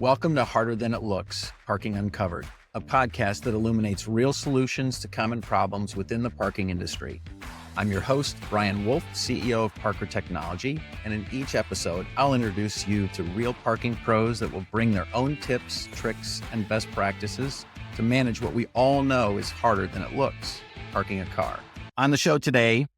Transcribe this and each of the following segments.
Welcome to Harder Than It Looks, Parking Uncovered, a podcast that illuminates real solutions to common problems within the parking industry. I'm your host, Brian Wolff, CEO of Parker Technology, and in each episode, I'll introduce you to real parking pros that will bring their own tips, tricks, and best practices to manage what we all know is harder than it looks, parking a car. On the show today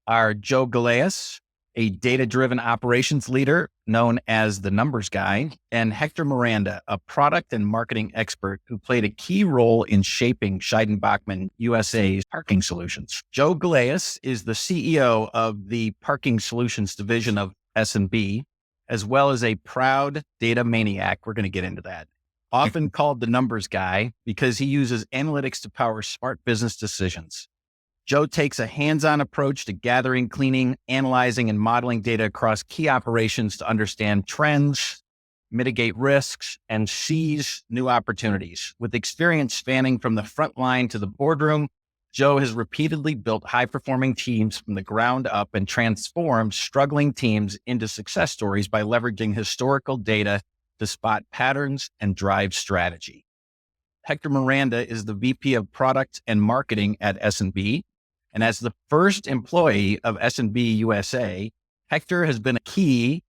are Joe Galeas, a data-driven operations leader known as the numbers guy, and Hector Miranda, a product and marketing expert who played a key role in shaping Scheidt Bachmann USA's parking solutions. Joe Galeas is the CEO of the Parking Solutions division of S&B, as well as a proud data maniac. We're going to get into that. Often called the numbers guy because he uses analytics to power smart business decisions. Joe takes a hands-on approach to gathering, cleaning, analyzing, and modeling data across key operations to understand trends, mitigate risks, and seize new opportunities. With experience spanning from the front line to the boardroom, Joe has repeatedly built high-performing teams from the ground up and transformed struggling teams into success stories by leveraging historical data to spot patterns and drive strategy. Hector Miranda is the VP of Product and Marketing at S&B. And as the first employee of S&B USA, Hector has been a key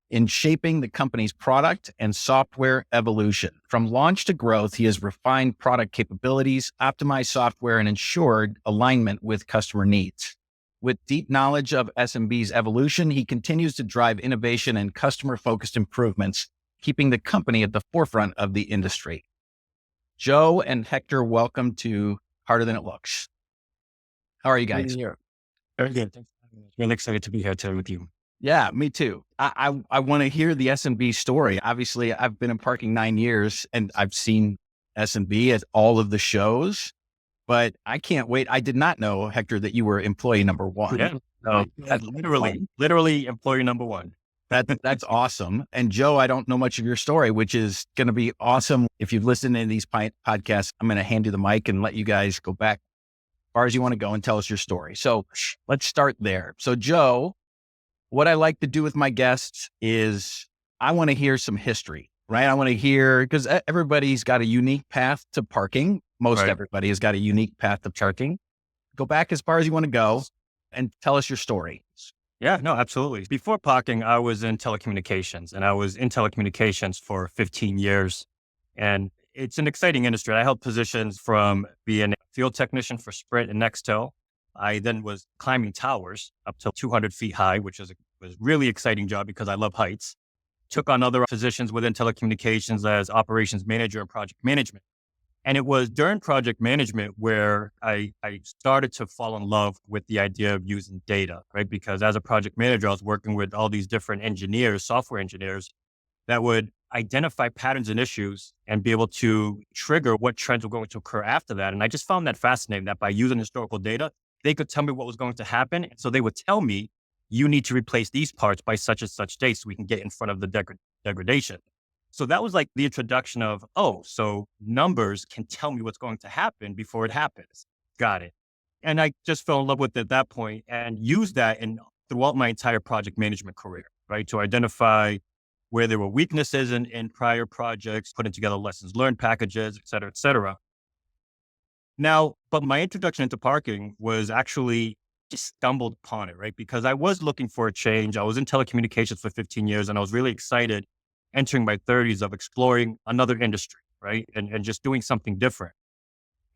in shaping the company's product and software evolution. From launch to growth, he has refined product capabilities, optimized software, and ensured alignment with customer needs. With deep knowledge of S&B's evolution, he continues to drive innovation and customer-focused improvements, keeping the company at the forefront of the industry. Joe and Hector, welcome to Harder Than It Looks. How are you guys? Very good. Thanks for having me. Really excited to be here today with you. Yeah, me too. I want to hear the S&B story. Obviously, I've been in parking 9 years and I've seen S&B at all of the shows, but I can't wait. I did not know, Hector, that you were employee number one. Yeah, no, that's literally employee number one. That's awesome. And Joe, I don't know much of your story, which is going to be awesome. If you've listened to these podcasts, I'm going to hand you the mic and let you guys go back as far as you want to go and tell us your story. So let's start there. So Joe, what I like to do with my guests is I want to hear some history, right? I want to hear, because everybody's got a unique path to parking. Most everybody has got a unique path to parking. Go back as far as you want to go and tell us your story. Yeah, no, absolutely. Before parking, I was in telecommunications, and I was in telecommunications for 15 years. And it's an exciting industry. I held positions from being a field technician for Sprint and Nextel. I then was climbing towers up to 200 feet high, which was really exciting job because I love heights. Took on other positions within telecommunications as operations manager and project management. And it was during project management where I started to fall in love with the idea of using data, right? Because as a project manager, I was working with all these different engineers, software engineers, that would identify patterns and issues and be able to trigger what trends were going to occur after that. And I just found that fascinating that by using historical data, they could tell me what was going to happen. And so they would tell me, you need to replace these parts by such and such date so we can get in front of the degradation. So that was like the introduction of, so numbers can tell me what's going to happen before it happens. Got it. And I just fell in love with it at that point and used that throughout my entire project management career, right? To identify where there were weaknesses in prior projects, putting together lessons learned packages, et cetera, et cetera. Now, but my introduction into parking was actually just stumbled upon it, right? Because I was looking for a change. I was in telecommunications for 15 years and I was really excited entering my 30s of exploring another industry, right? And just doing something different.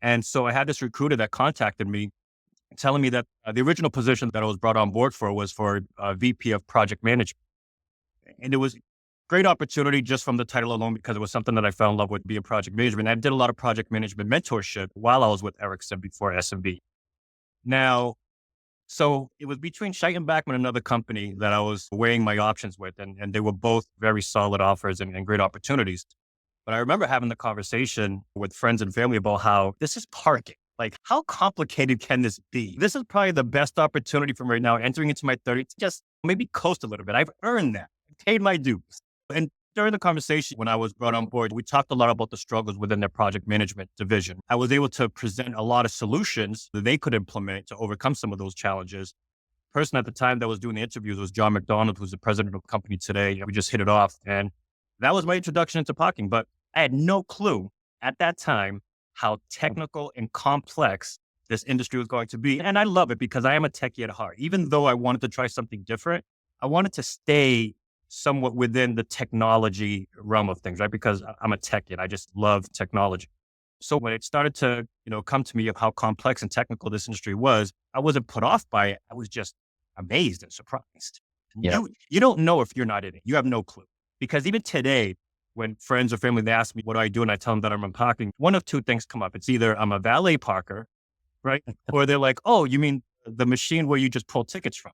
And so I had this recruiter that contacted me telling me that the original position that I was brought on board for was for VP of project management. And it was great opportunity just from the title alone because it was something that I fell in love with, being project management. I did a lot of project management mentorship while I was with Ericsson before S&B. Now, so it was between Scheidt Bachmann and another company that I was weighing my options with, and they were both very solid offers and great opportunities. But I remember having the conversation with friends and family about how this is parking. Like, how complicated can this be? This is probably the best opportunity for me right now, entering into my 30s, just maybe coast a little bit. I've earned that. I've paid my dues. And during the conversation, when I was brought on board, we talked a lot about the struggles within their project management division. I was able to present a lot of solutions that they could implement to overcome some of those challenges. The person at the time that was doing the interviews was John McDonald, who's the president of the company today. We just hit it off. And That was my introduction into parking, but I had no clue at that time how technical and complex this industry was going to be. And I love it because I am a techie at heart. Even though I wanted to try something different, I wanted to stay somewhat within the technology realm of things, right? Because I'm a techie and I just love technology. So when it started to, come to me of how complex and technical this industry was, I wasn't put off by it. I was just amazed and surprised. Yeah. You don't know if you're not in it. You have no clue. Because even today, when friends or family, they ask me, what do I do? And I tell them that I'm in parking, one of two things come up. It's either I'm a valet parker, right? Or they're like, oh, you mean the machine where you just pull tickets from?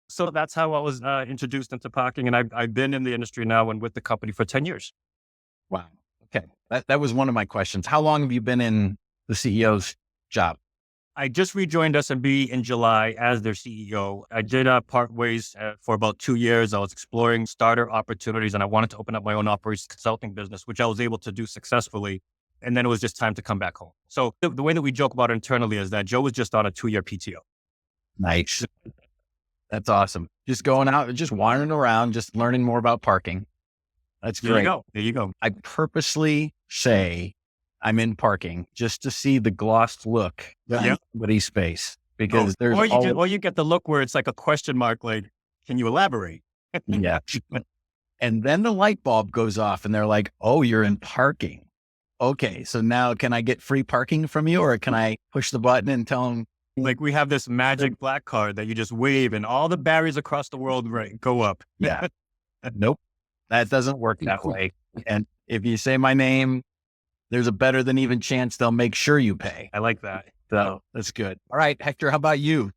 So that's how I was introduced into parking. And I've been in the industry now and with the company for 10 years. Wow. Okay. That was one of my questions. How long have you been in the CEO's job? I just rejoined SMB in July as their CEO. I did part ways for about 2 years. I was exploring starter opportunities and I wanted to open up my own operations consulting business, which I was able to do successfully. And then it was just time to come back home. So the way that we joke about it internally is that Joe was just on a 2-year PTO. Nice. That's awesome. Just going out, just wandering around, just learning more about parking. That's great. There you go. I purposely say I'm in parking just to see the glossed look on somebody's face because there's or you get the look where it's like a question mark, like, can you elaborate? Yeah. And then the light bulb goes off and they're like, oh, you're in parking. Okay. So now can I get free parking from you or can I push the button and tell them? Like we have this magic black card that you just wave and all the barriers across the world go up. Yeah. Nope. That doesn't work that way. And if you say my name, there's a better than even chance they'll make sure you pay. I like that. So that's good. All right, Hector, how about you?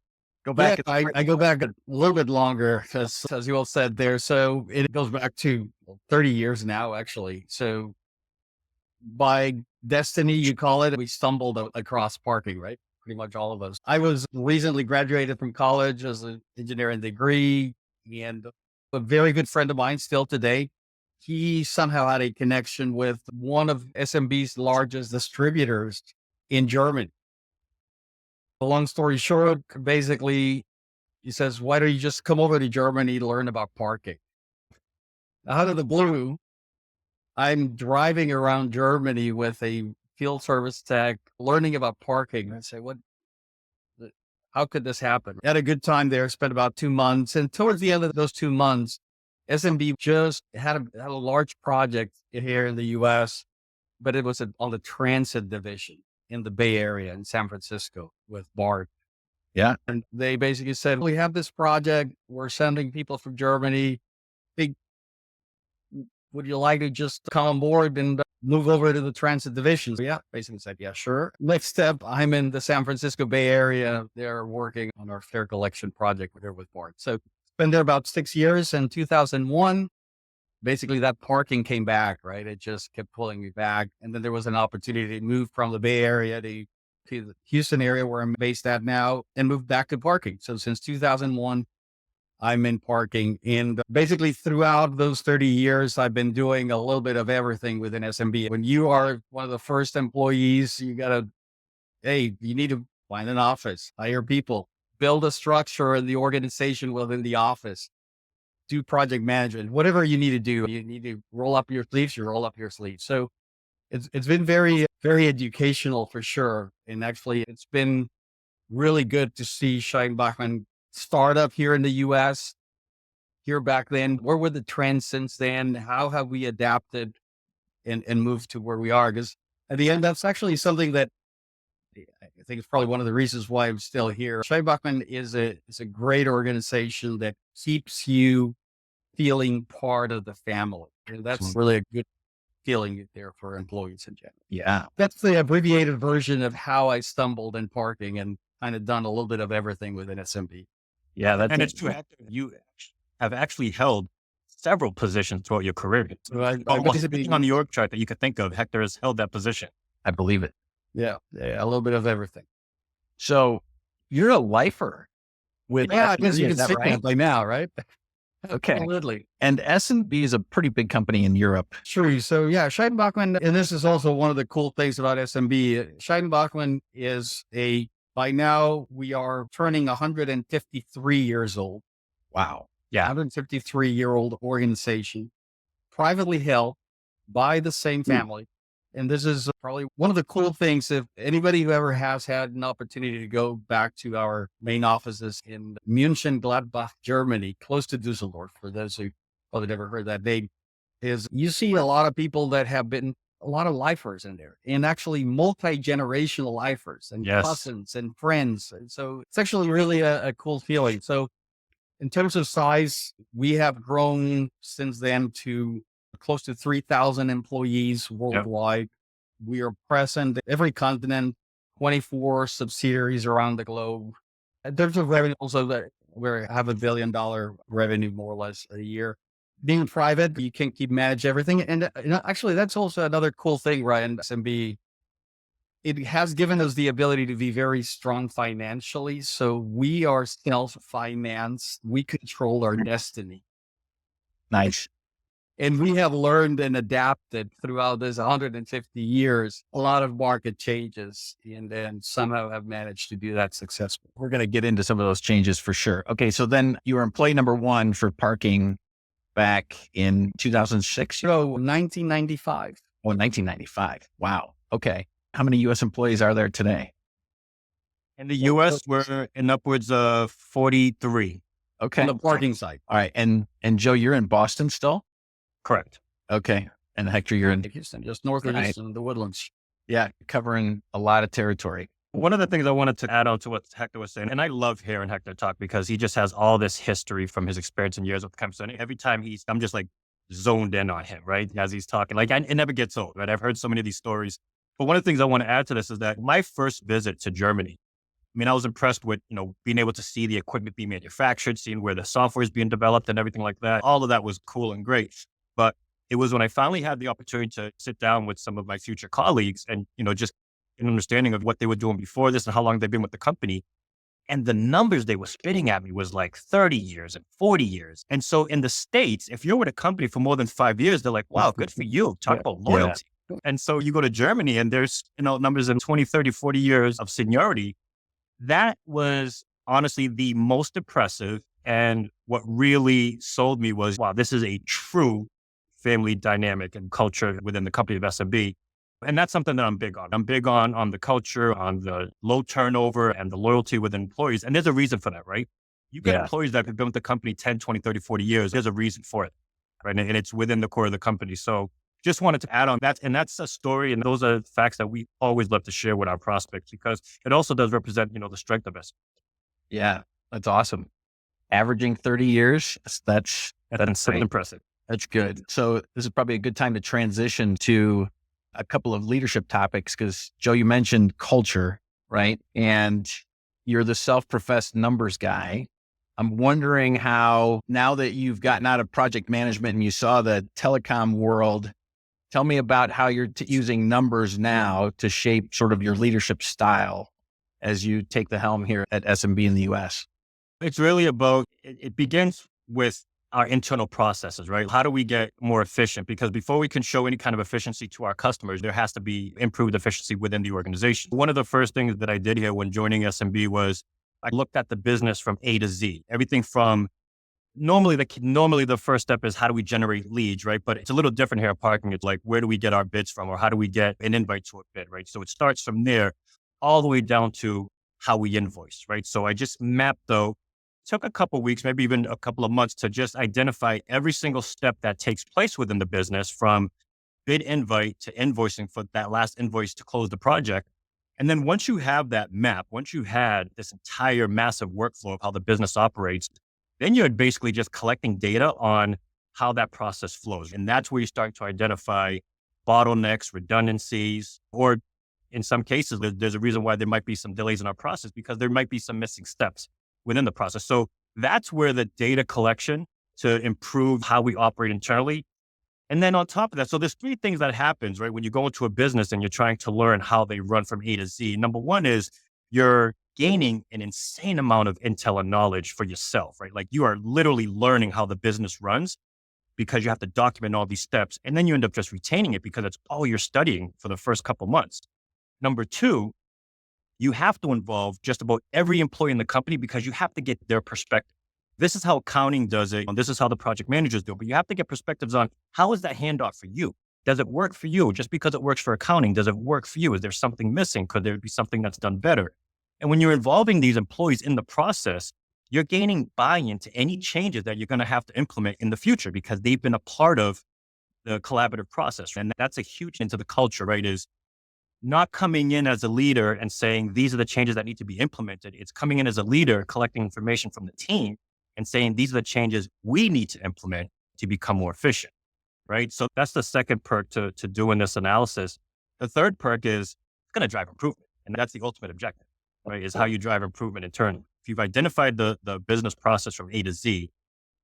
Go back. Yeah, I go back a little bit longer because, as you all said there, so it goes back to 30 years now, actually. So by destiny, you call it, we stumbled across parking, right? Pretty much all of us. I was recently graduated from college as an engineering degree, and a very good friend of mine still today, he somehow had a connection with one of SMB's largest distributors in Germany. Long story short, basically, he says, why don't you just come over to Germany to learn about parking? Out of the blue, I'm driving around Germany with a field service tech, learning about parking. I say, how could this happen? I had a good time there, spent about 2 months. And towards the end of those 2 months, SMB just had a large project here in the US, but it was on the transit division in the Bay Area in San Francisco with BART. Yeah. And they basically said, we have this project. We're sending people from Germany. Would you like to just come on board and move over to the transit division? So yeah, basically said, yeah, sure. Next step, I'm in the San Francisco Bay Area. They're working on our fare collection project here with BART. So been there about 6 years. In 2001, basically that parking came back, right? It just kept pulling me back. And then there was an opportunity to move from the Bay Area to the Houston area where I'm based at now and move back to parking. So since 2001, I'm in parking. And basically throughout those 30 years, I've been doing a little bit of everything within SMB. When you are one of the first employees, you need to find an office, hire people, build a structure in the organization within the office, do project management, whatever you need to do. You need to roll up your sleeves, you roll up your sleeves. So it's been very, very educational for sure. And actually it's been really good to see Scheidt Bachmann start up here in the US here back then. Where were the trends since then? How have we adapted and moved to where we are? Because at the end, that's actually something that I think it's probably one of the reasons why I'm still here. Scheidt Bachmann is a great organization that keeps you feeling part of the family. And that's really a good feeling there for employees in general. Yeah. That's the abbreviated version of how I stumbled in parking and kind of done a little bit of everything within SMB. Yeah. And it's true. You have actually held several positions throughout your career. So I Basically, on the org chart that you could think of, Hector has held that position. I believe it. Yeah, a little bit of everything. So you're a lifer with I guess you can see right? that by now, right? Okay. Absolutely. And S&B is a pretty big company in Europe. True. So yeah, Scheidt Bachmann, and this is also one of the cool things about SMB. Scheidt Bachmann is by now we are turning 153 years old. Wow. Yeah. 153-year-old organization. privately held by the same family. And this is probably one of the cool things. If anybody who ever has had an opportunity to go back to our main offices in München, Gladbach, Germany, close to Dusseldorf, for those who probably never heard that name, is you see a lot of people that have been a lot of lifers in there, and actually multi-generational lifers and Yes. cousins and friends. And so it's actually really a cool feeling. So in terms of size, we have grown since then to close to 3,000 employees worldwide. We are present in every continent, 24 subsidiaries around the globe. In terms of revenue, also that we have $1 billion revenue more or less a year. Being private, you can manage everything. And actually, that's also another cool thing, right? In SMB, it has given us the ability to be very strong financially. So we are self-financed. We control our destiny. Nice. And we have learned and adapted throughout this 150 years, a lot of market changes, and then somehow have managed to do that successfully. We're going to get into some of those changes for sure. Okay. So then you were employee number one for parking back in 2006? So 1995. Oh, 1995. Wow. Okay. How many U.S. employees are there today? In the U.S., we're in upwards of 43. Okay. On the parking side. All right. And Joe, you're in Boston still? Correct. Okay. And Hector, you're in Houston, just north of Houston, the Woodlands. Yeah, covering a lot of territory. One of the things I wanted to add on to what Hector was saying, and I love hearing Hector talk because he just has all this history from his experience and years with the company. So every time I'm just like zoned in on him, right? As he's talking, like it never gets old, right? I've heard so many of these stories. But one of the things I want to add to this is that my first visit to Germany, I mean, I was impressed with, being able to see the equipment being manufactured, seeing where the software is being developed and everything like that. All of that was cool and great. But it was when I finally had the opportunity to sit down with some of my future colleagues and, just an understanding of what they were doing before this and how long they've been with the company. And the numbers they were spitting at me was like 30 years and 40 years. And so in the States, if you're with a company for more than 5 years, they're like, wow, good for you. Talk about loyalty. Yeah. And so you go to Germany and there's, numbers in 20, 30, 40 years of seniority. That was honestly the most impressive. And what really sold me was, wow, this is a true family dynamic and culture within the company of SMB. And that's something that I'm big on. I'm big on the culture, on the low turnover and the loyalty with employees. And there's a reason for that, right? You get employees that have been with the company 10, 20, 30, 40 years. There's a reason for it, right? And it's within the core of the company. So just wanted to add on that. And that's a story. And those are facts that we always love to share with our prospects because it also does represent, the strength of us. Yeah, that's awesome. Averaging 30 years, that's impressive. That's good. So this is probably a good time to transition to a couple of leadership topics because Joe, you mentioned culture, right? And you're the self-professed numbers guy. I'm wondering how, now that you've gotten out of project management and you saw the telecom world, tell me about how you're using numbers now to shape sort of your leadership style as you take the helm here at SMB in the US. It's really about, it begins with our internal processes, right? How do we get more efficient? Because before we can show any kind of efficiency to our customers, there has to be improved efficiency within the organization. One of the first things that I did here when joining SMB was I looked at the business from A to Z. Everything from normally the first step is how do we generate leads, right? But it's a little different here at Parking. It's like, where do we get our bids from? Or how do we get an invite to a bid, right? So it starts from there all the way down to how we invoice, right? So I just mapped took a couple of weeks, maybe even a couple of months to just identify every single step that takes place within the business from bid invite to invoicing for that last invoice to close the project. And then once you have that map, once you had this entire massive workflow of how the business operates, then you're basically just collecting data on how that process flows. And that's where you start to identify bottlenecks, redundancies, or in some cases, there's a reason why there might be some delays in our process because there might be some missing steps within the process. So that's where the data collection to improve how we operate internally. And then on top of that, so there's three things that happens, right? When you go into a business and you're trying to learn how they run from A to Z. Number one is you're gaining an insane amount of intel and knowledge for yourself, right? Like you are literally learning how the business runs because you have to document all these steps. And then you end up just retaining it because that's all you're studying for the first couple months. Number two, you have to involve just about every employee in the company because you have to get their perspective. This is how accounting does it. And this is how the project managers do it. But you have to get perspectives on how is that handoff for you? Does it work for you? Just because it works for accounting, does it work for you? Is there something missing? Could there be something that's done better? And when you're involving these employees in the process, you're gaining buy-in to any changes that you're going to have to implement in the future because they've been a part of the collaborative process. And that's a huge into the culture, right? Is not coming in as a leader and saying, these are the changes that need to be implemented. It's coming in as a leader, collecting information from the team and saying, these are the changes we need to implement to become more efficient, right? So that's the second perk to doing this analysis. The third perk is it's going to drive improvement. And that's the ultimate objective, right? Is how you drive improvement internally. If you've identified the business process from A to Z,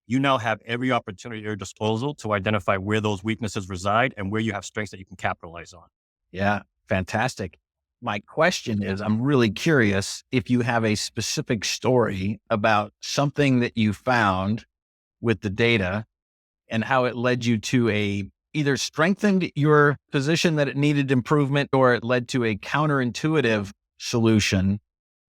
you now have every opportunity at your disposal to identify where those weaknesses reside and where you have strengths that you can capitalize on. Yeah, fantastic. My question is, I'm really curious if you have a specific story about something that you found with the data and how it led you to either strengthened your position that it needed improvement or it led to a counterintuitive solution.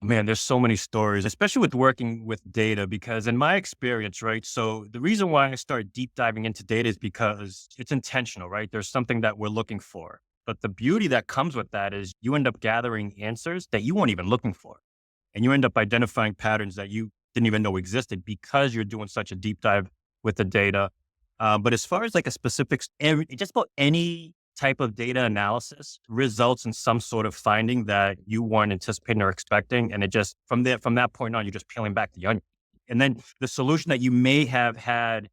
Man, there's so many stories, especially with working with data, because in my experience, right? So the reason why I started deep diving into data is because it's intentional, right? There's something that we're looking for. But the beauty that comes with that is you end up gathering answers that you weren't even looking for. And you end up identifying patterns that you didn't even know existed because you're doing such a deep dive with the data. But as far as like a specific, just about any type of data analysis results in some sort of finding that you weren't anticipating or expecting. And it just, from that point on, you're just peeling back the onion. And then the solution that you may have had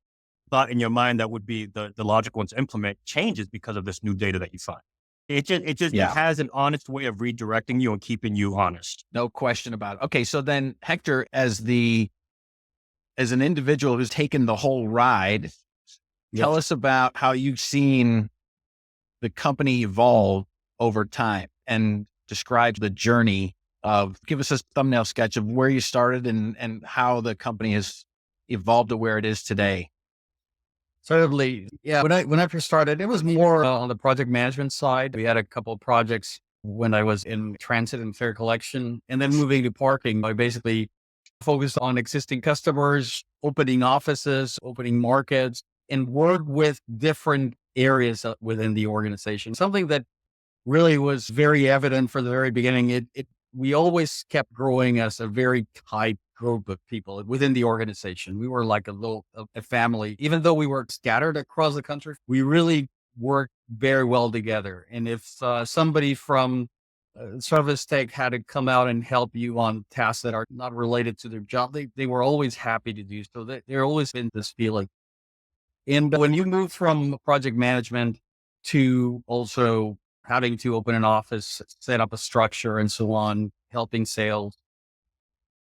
thought in your mind that would be the logical one to implement changes because of this new data that you find. It has an honest way of redirecting you and keeping you honest. No question about it. Okay. So then Hector, as an individual who's taken the whole ride, tell us about how you've seen the company evolve over time and describe the journey give us a thumbnail sketch of where you started and how the company has evolved to where it is today. Certainly. Yeah. When I first started, it was more on the project management side. We had a couple of projects when I was in transit and fare collection, and then moving to parking. I basically focused on existing customers, opening offices, opening markets, and work with different areas within the organization. Something that really was very evident from the very beginning. We always kept growing as a very tight group of people within the organization. We were like a family, even though we were scattered across the country. We really worked very well together. And if somebody from service tech had to come out and help you on tasks that are not related to their job, they were always happy to do so. There always been this feeling. And when you move from project management to also having to open an office, set up a structure and so on, helping sales,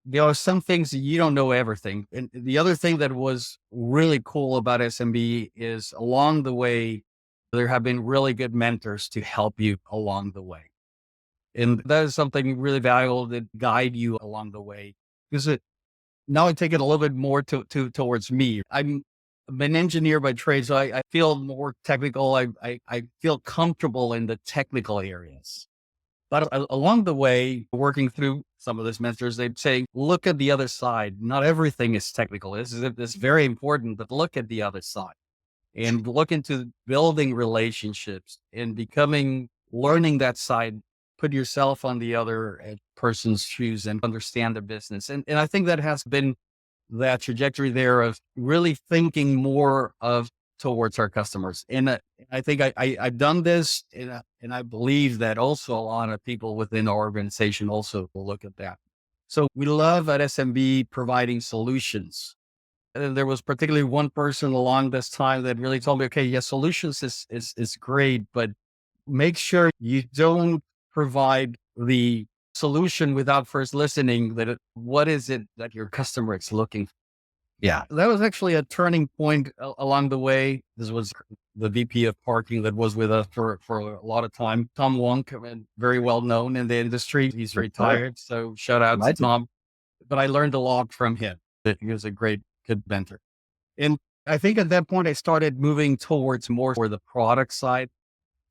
there are some things that you don't know everything. And the other thing that was really cool about SMB is along the way, there have been really good mentors to help you along the way. And that is something really valuable that guide you along the way. Because now I take it a little bit more towards me. I'm an engineer by trade, so I feel more technical. I feel comfortable in the technical areas. But along the way, working through some of these mentors, they'd say, look at the other side. Not everything is technical. This is very important, but look at the other side and look into building relationships and learning that side, put yourself on the other person's shoes and understand the business. And I think that has been that trajectory there of really thinking more towards our customers. And I think I've done this and I believe that also a lot of people within our organization also will look at that. So we love at SMB providing solutions. And there was particularly one person along this time that really told me, okay, yeah, solutions is great, but make sure you don't provide the solution without first listening what is it that your customer is looking for. Yeah. That was actually a turning point along the way. This was the VP of parking that was with us for a lot of time. Tom Wonk, very well known in the industry. He's retired. So shout out to Tom. But I learned a lot from him. He was a good mentor. And I think at that point, I started moving towards more for the product side.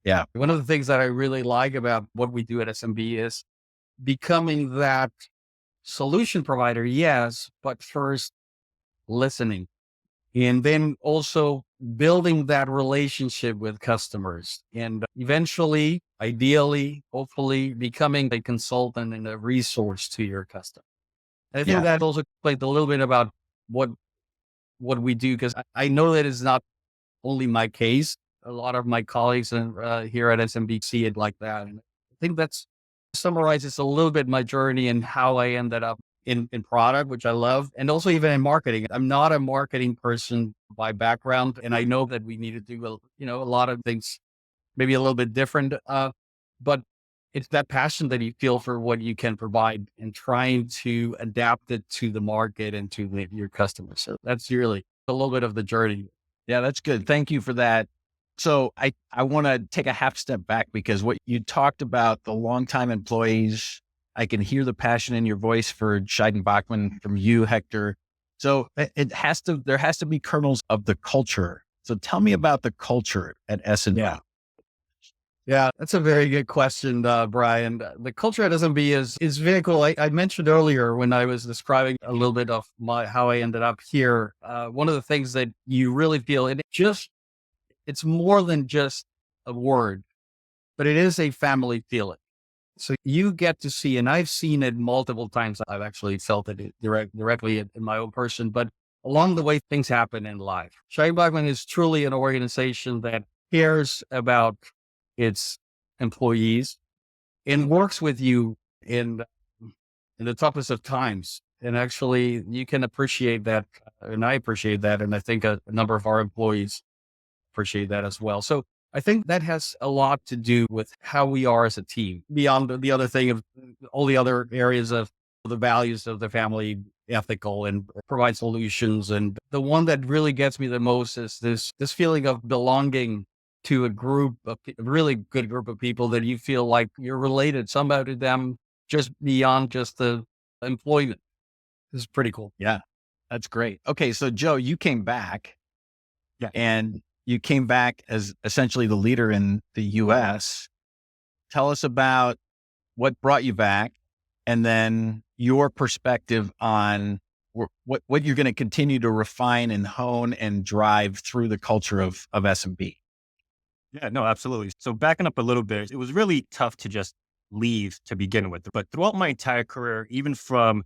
Yeah. One of the things that I really like about what we do at SMB is becoming that solution provider, yes, but first listening, and then also building that relationship with customers, and eventually, ideally, hopefully becoming a consultant and a resource to your customer. I think Yeah. that also explains a little bit about what we do, because I know that it's not only my case. A lot of my colleagues here at SMB see it like that. And I think that's summarizes a little bit my journey and how I ended up in product, which I love, and also even in marketing. I'm not a marketing person by background, and I know that we need to do a lot of things maybe a little bit different. But it's that passion that you feel for what you can provide and trying to adapt it to the market and to your customers. So that's really a little bit of the journey. Yeah, that's good. Thank you for that. So I want to take a half step back, because what you talked about, the longtime employees, I can hear the passion in your voice for Scheidt Bachmann from you, Hector. So there has to be kernels of the culture. So tell me about the culture at S&B. Yeah, that's a very good question, Brian. The culture at SMB is very cool. I mentioned earlier when I was describing a little bit of how I ended up here. One of the things that you really feel, and it's more than just a word, but it is a family feeling. So you get to see, and I've seen it multiple times. I've actually felt it directly in my own person, but along the way, things happen in life. Scheidt Bachmann is truly an organization that cares about its employees and works with you in the toughest of times. And actually, you can appreciate that, and I appreciate that, and I think a number of our employees appreciate that as well. So I think that has a lot to do with how we are as a team, beyond the other thing of all the other areas of the values of the family, ethical and provide solutions. And the one that really gets me the most is this feeling of belonging to a really good group of people that you feel like you're related somehow to them, just beyond just the employment. This is pretty cool. Yeah, that's great. Okay, so Joe, you came back. Yeah. And you came back as essentially the leader in the US. Tell us about what brought you back, and then your perspective on what you're going to continue to refine and hone and drive through the culture of S&B. Yeah, no, absolutely. So backing up a little bit, it was really tough to just leave to begin with. But throughout my entire career, even from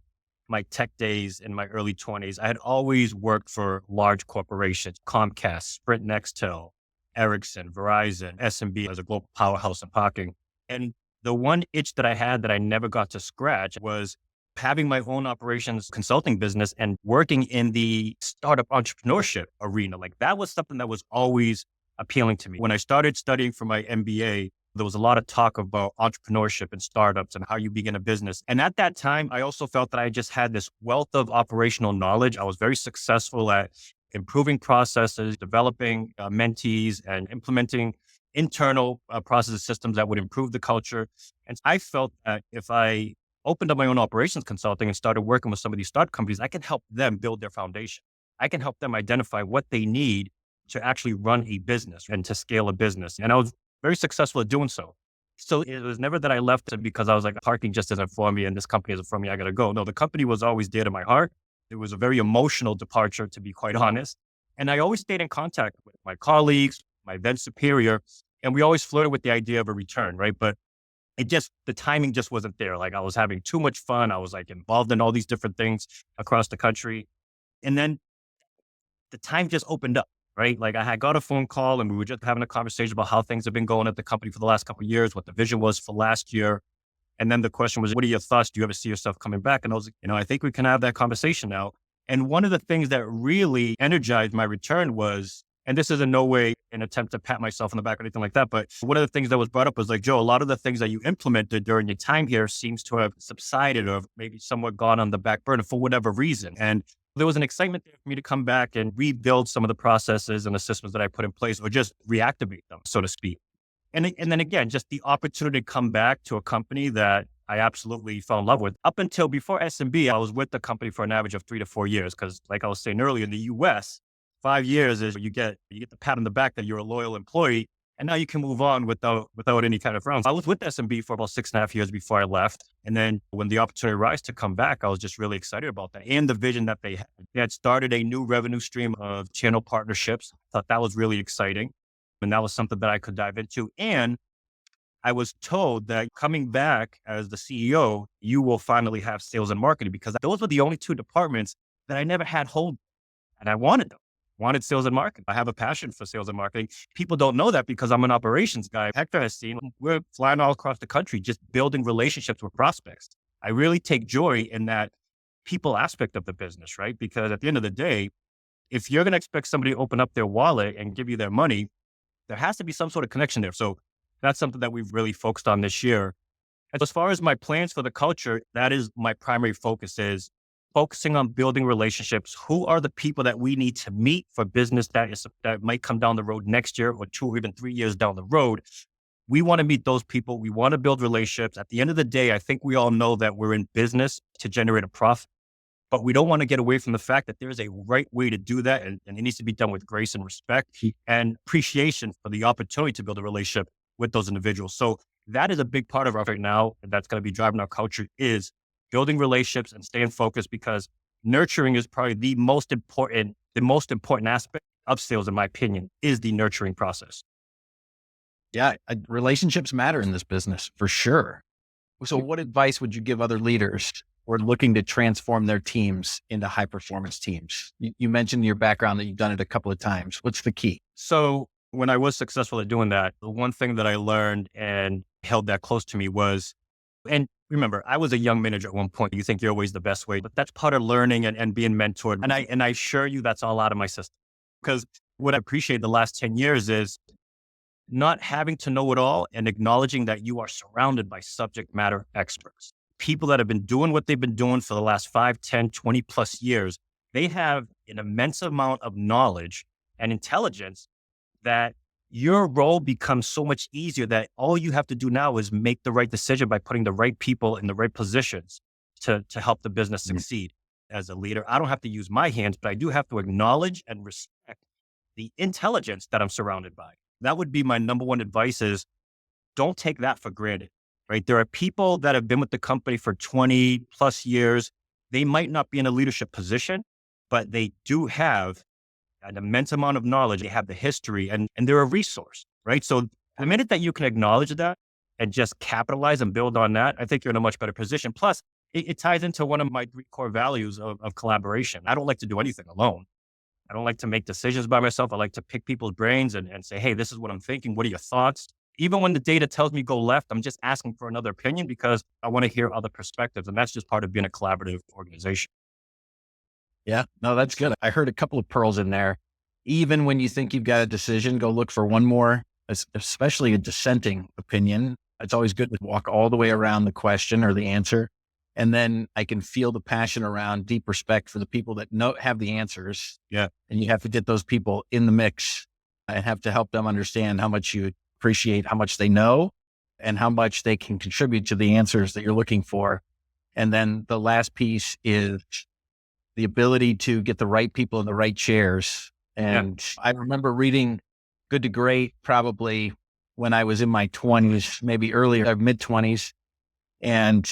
my tech days in my early 20s, I had always worked for large corporations: Comcast, Sprint, Nextel, Ericsson, Verizon, SMB as a global powerhouse in parking. And the one itch that I had that I never got to scratch was having my own operations consulting business and working in the startup entrepreneurship arena. Like, that was something that was always appealing to me. When I started studying for my MBA, there was a lot of talk about entrepreneurship and startups and how you begin a business. And at that time, I also felt that I just had this wealth of operational knowledge. I was very successful at improving processes, developing mentees, and implementing internal processes, systems that would improve the culture. And I felt that if I opened up my own operations consulting and started working with some of these startup companies, I can help them build their foundation. I can help them identify what they need to actually run a business and to scale a business. And I was very successful at doing so. So it was never that I left it because I was like, parking just isn't for me and this company isn't for me, I got to go. No, the company was always dear to my heart. It was a very emotional departure, to be quite honest. And I always stayed in contact with my colleagues, my then superior, and we always flirted with the idea of a return, right? But the timing just wasn't there. Like, I was having too much fun. I was like involved in all these different things across the country. And then the time just opened up, right? Like, I had got a phone call and we were just having a conversation about how things have been going at the company for the last couple of years, what the vision was for last year. And then the question was, what are your thoughts? Do you ever see yourself coming back? And I was like, I think we can have that conversation now. And one of the things that really energized my return was, and this is in no way an attempt to pat myself on the back or anything like that, but one of the things that was brought up was like, Joe, a lot of the things that you implemented during your time here seems to have subsided or maybe somewhat gone on the back burner for whatever reason. And there was an excitement there for me to come back and rebuild some of the processes and the systems that I put in place, or just reactivate them, so to speak. And then again, just the opportunity to come back to a company that I absolutely fell in love with. Up until before SMB, I was with the company for an average of 3 to 4 years. Because like I was saying earlier, in the US, 5 years is you get the pat on the back that you're a loyal employee. and now you can move on without any kind of frowns. I was with SMB for about 6.5 years before I left. And then when the opportunity arose to come back, I was just really excited about that and the vision that they had. They had started a new revenue stream of channel partnerships. I thought that was really exciting. And that was something that I could dive into. And I was told that coming back as the CEO, you will finally have sales and marketing, because those were the only two departments that I never had hold. And I wanted them. Wanted sales and marketing. I have a passion for sales and marketing. People don't know that because I'm an operations guy. Hector has seen, we're flying all across the country, just building relationships with prospects. I really take joy in that people aspect of the business, right? Because at the end of the day, if you're going to expect somebody to open up their wallet and give you their money, there has to be some sort of connection there. So that's something that we've really focused on this year. As far as my plans for the culture, that is my primary focus, is focusing on building relationships. Who are the people that we need to meet for business that might come down the road next year or 2 or even 3 years down the road? We want to meet those people. We want to build relationships. At the end of the day, I think we all know that we're in business to generate a profit, but we don't want to get away from the fact that there's a right way to do that. And it needs to be done with grace and respect and appreciation for the opportunity to build a relationship with those individuals. So that is a big part of our right now. And that's going to be driving our culture, is building relationships and staying focused, because nurturing is probably the most important aspect of sales, in my opinion, is the nurturing process. Yeah, relationships matter in this business for sure. So what advice would you give other leaders who are looking to transform their teams into high performance teams? You mentioned in your background that you've done it a couple of times. What's the key? So when I was successful at doing that, the one thing that I learned and held that close to me was, and remember, I was a young manager at one point. You think you're always the best way, but that's part of learning and being mentored. And I assure you that's all out of my system. Because what I appreciate the last 10 years is not having to know it all and acknowledging that you are surrounded by subject matter experts. People that have been doing what they've been doing for the last 5, 10, 20 plus years. They have an immense amount of knowledge and intelligence that your role becomes so much easier, that all you have to do now is make the right decision by putting the right people in the right positions to help the business succeed. As a leader, I don't have to use my hands, but I do have to acknowledge and respect the intelligence that I'm surrounded by. That would be my number one advice, is don't take that for granted, right? There are people that have been with the company for 20 plus years. They might not be in a leadership position, but they do have an immense amount of knowledge. They have the history and they're a resource, right? So the minute that you can acknowledge that and just capitalize and build on that, I think you're in a much better position. Plus, it ties into one of my 3 core values of collaboration. I don't like to do anything alone. I don't like to make decisions by myself. I like to pick people's brains and say, hey, this is what I'm thinking. What are your thoughts? Even when the data tells me go left, I'm just asking for another opinion because I want to hear other perspectives. And that's just part of being a collaborative organization. Yeah, no, that's good. I heard a couple of pearls in there. Even when you think you've got a decision, go look for one more, especially a dissenting opinion. It's always good to walk all the way around the question or the answer. And then I can feel the passion around deep respect for the people that have the answers. Yeah. And you have to get those people in the mix and have to help them understand how much you appreciate how much they know and how much they can contribute to the answers that you're looking for. And then the last piece is the ability to get the right people in the right chairs. And I remember reading Good to Great probably when I was in my 20s, maybe earlier, mid 20s, and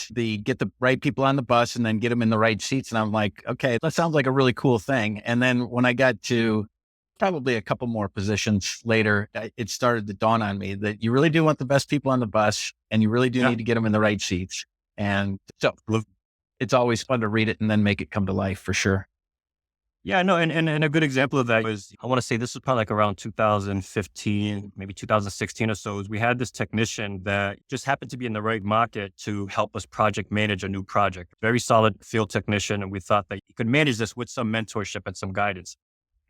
get the right people on the bus and then get them in the right seats. And I'm like, okay, that sounds like a really cool thing. And then when I got to probably a couple more positions later, it started to dawn on me that you really do want the best people on the bus and you really do need to get them in the right seats. And so it's always fun to read it and then make it come to life for sure. Yeah, no, and a good example of that was, I want to say this was probably like around 2015, maybe 2016 or so, is we had this technician that just happened to be in the right market to help us project manage a new project. Very solid field technician. And we thought that he could manage this with some mentorship and some guidance.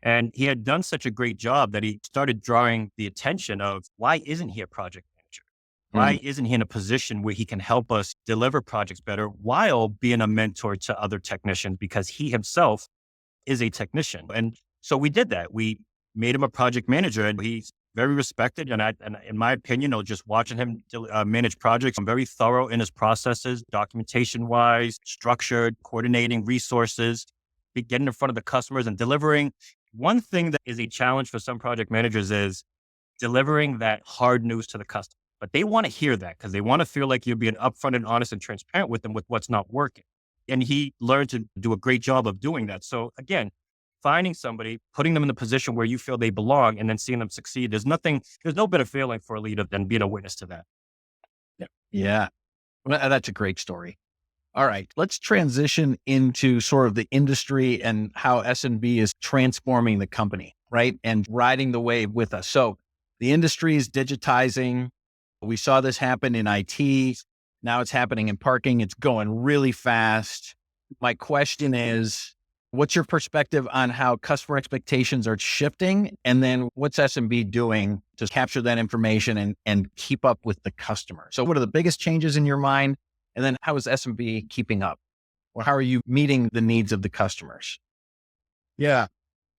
And he had done such a great job that he started drawing the attention of, why isn't he a project manager? Why isn't he in a position where he can help us deliver projects better while being a mentor to other technicians? Because he himself is a technician. And so we did that. We made him a project manager, and he's very respected. And in my opinion, just watching him manage projects, I'm very thorough in his processes, documentation wise, structured, coordinating resources, getting in front of the customers and delivering. One thing that is a challenge for some project managers is delivering that hard news to the customer. But they want to hear that because they want to feel like you're being upfront and honest and transparent with them with what's not working. And he learned to do a great job of doing that. So again, finding somebody, putting them in the position where you feel they belong, and then seeing them succeed. There's no better feeling for a leader than being a witness to that. Yeah. Well, that's a great story. All right, let's transition into sort of the industry and how S&B is transforming the company, right? And riding the wave with us. So the industry is digitizing. We saw this happen in IT. Now it's happening in parking. It's going really fast. My question is, what's your perspective on how customer expectations are shifting? And then what's S&B doing to capture that information and keep up with the customer? So what are the biggest changes in your mind? And then how is S&B keeping up? Or how are you meeting the needs of the customers? Yeah,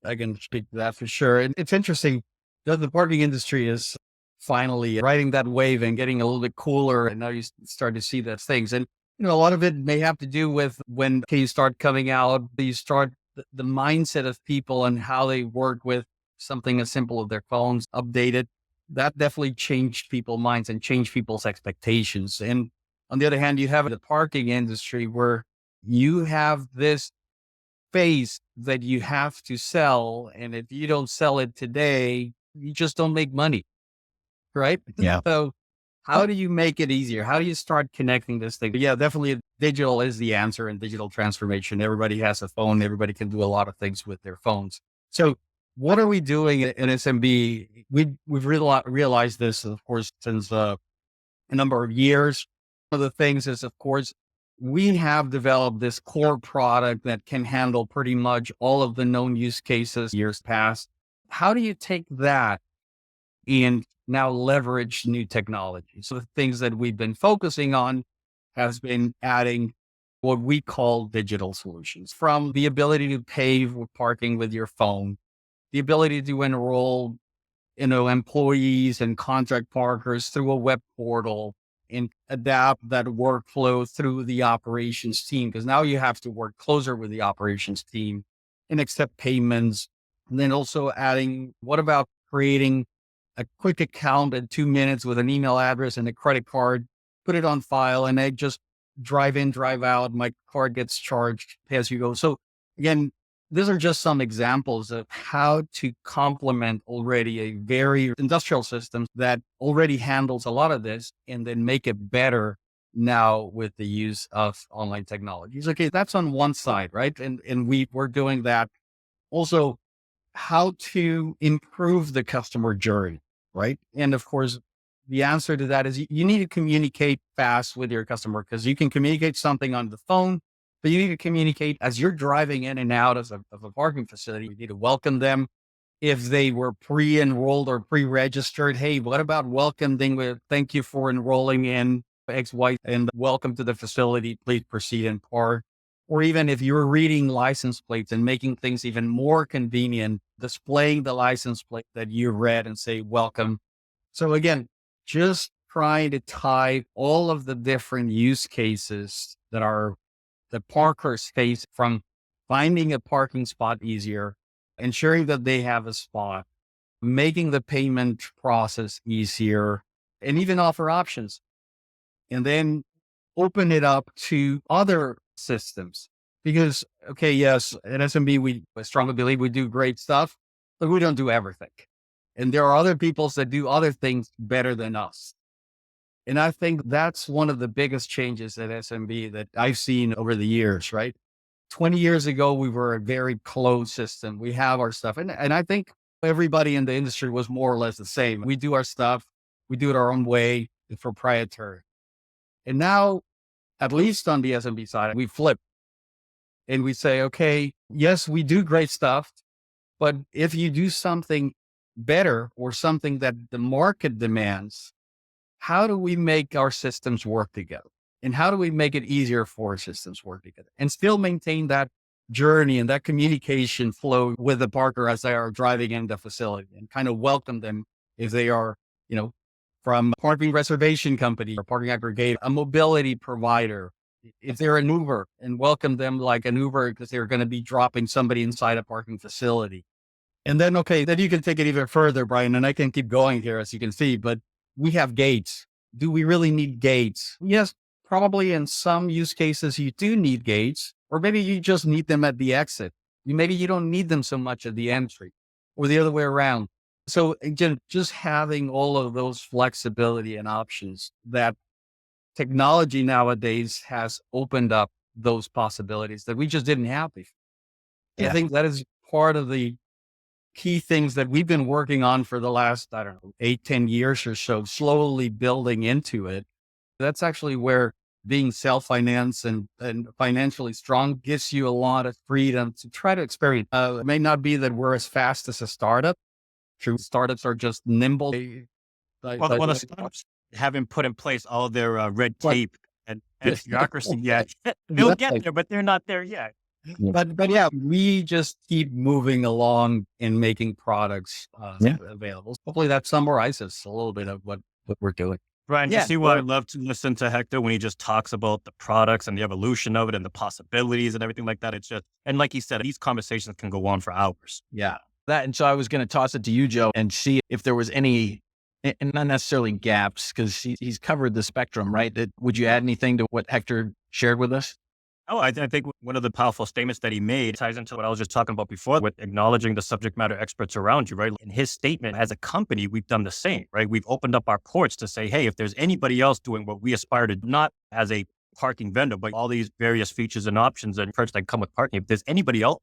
I can speak to that for sure. And it's interesting that the parking industry is finally riding that wave and getting a little bit cooler. And now you start to see those things. And, a lot of it may have to do with when you start coming out, you start the mindset of people and how they work with something as simple as their phones updated. That definitely changed people's minds and changed people's expectations. And on the other hand, you have the parking industry where you have this phase that you have to sell. And if you don't sell it today, you just don't make money. Right? Yeah. So how do you make it easier? How do you start connecting this thing? Yeah, definitely digital is the answer in digital transformation. Everybody has a phone. Everybody can do a lot of things with their phones. So what are we doing in SMB? We've realized this, of course, since a number of years. One of the things is, of course, we have developed this core product that can handle pretty much all of the known use cases years past. How do you take that and now leverage new technology? So the things that we've been focusing on has been adding what we call digital solutions, from the ability to pay for parking with your phone, the ability to enroll, employees and contract parkers through a web portal and adapt that workflow through the operations team. Because now you have to work closer with the operations team and accept payments. And then also adding, what about creating a quick account in 2 minutes with an email address and a credit card, put it on file, and I just drive in, drive out. My card gets charged, pay as you go. So again, these are just some examples of how to complement already a very industrial system that already handles a lot of this and then make it better now with the use of online technologies. Okay, that's on one side, right? And we're doing that. Also, how to improve the customer journey, right? And of course, the answer to that is you need to communicate fast with your customer, because you can communicate something on the phone, but you need to communicate as you're driving in and out of a parking facility. You need to welcome them. If they were pre-enrolled or pre-registered, hey, what about welcoming with thank you for enrolling in XY and welcome to the facility, please proceed and park. Or even if you're reading license plates and making things even more convenient, displaying the license plate that you read and say, welcome. So again, just trying to tie all of the different use cases that the parkers face, from finding a parking spot easier, ensuring that they have a spot, making the payment process easier, and even offer options. And then open it up to other systems. Because, okay, yes, at SMB, we strongly believe we do great stuff, but we don't do everything. And there are other people that do other things better than us. And I think that's one of the biggest changes at SMB that I've seen over the years, right? 20 years ago, we were a very closed system. We have our stuff. And I think everybody in the industry was more or less the same. We do our stuff. We do it our own way. It's proprietary. And now, at least on the SMB side, we flip and we say, okay, yes, we do great stuff, but if you do something better or something that the market demands, how do we make our systems work together? And how do we make it easier for our systems to work together and still maintain that journey and that communication flow with the parker as they are driving in the facility, and kind of welcome them if they are, from a parking reservation company or parking aggregator, a mobility provider, if they're an Uber, and welcome them like an Uber because they're going to be dropping somebody inside a parking facility. And then, okay, then you can take it even further, Brian, and I can keep going here, as you can see, but we have gates. Do we really need gates? Yes, probably in some use cases you do need gates, or maybe you just need them at the exit. Maybe you don't need them so much at the entry or the other way around. So again, just having all of those flexibility and options that technology nowadays has opened up those possibilities that we just didn't have before. I Yeah. think that is part of the key things that we've been working on for the last, I don't know, 8, 10 years or so, slowly building into it. That's actually where being self-financed and financially strong gives you a lot of freedom to try to experiment. It may not be that we're as fast as a startup. True. Startups are just nimble. Well, the startups haven't put in place all their red tape and bureaucracy yet. They'll get there, but they're not there yet. But yeah, we just keep moving along and making products available. Hopefully that summarizes a little bit of what we're doing. Brian, you see why I love to listen to Hector when he just talks about the products and the evolution of it and the possibilities and everything like that. It's just, and like he said, these conversations can go on for hours. Yeah. And so I was going to toss it to you, Joe, and see if there was any, and not necessarily gaps, because he's covered the spectrum, right? Would you add anything to what Hector shared with us? Oh, I think one of the powerful statements that he made ties into what I was just talking about before with acknowledging the subject matter experts around you, right? In his statement, as a company, we've done the same, right? We've opened up our ports to say, hey, if there's anybody else doing what we aspire to, not as a parking vendor, but all these various features and options and perks that come with parking, if there's anybody else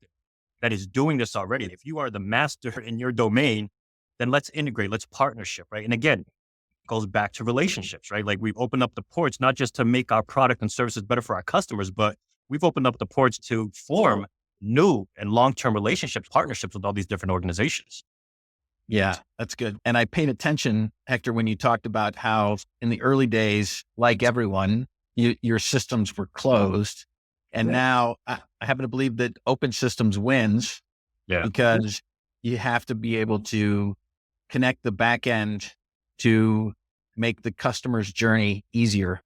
that is doing this already, if you are the master in your domain, then let's integrate, let's partnership, right? And again, it goes back to relationships, right? Like we've opened up the ports, not just to make our product and services better for our customers, but we've opened up the ports to form new and long-term relationships, partnerships with all these different organizations. Yeah, that's good. And I paid attention, Hector, when you talked about how in the early days, like everyone, your systems were closed. And now I happen to believe that open systems wins because you have to be able to connect the back end to make the customer's journey easier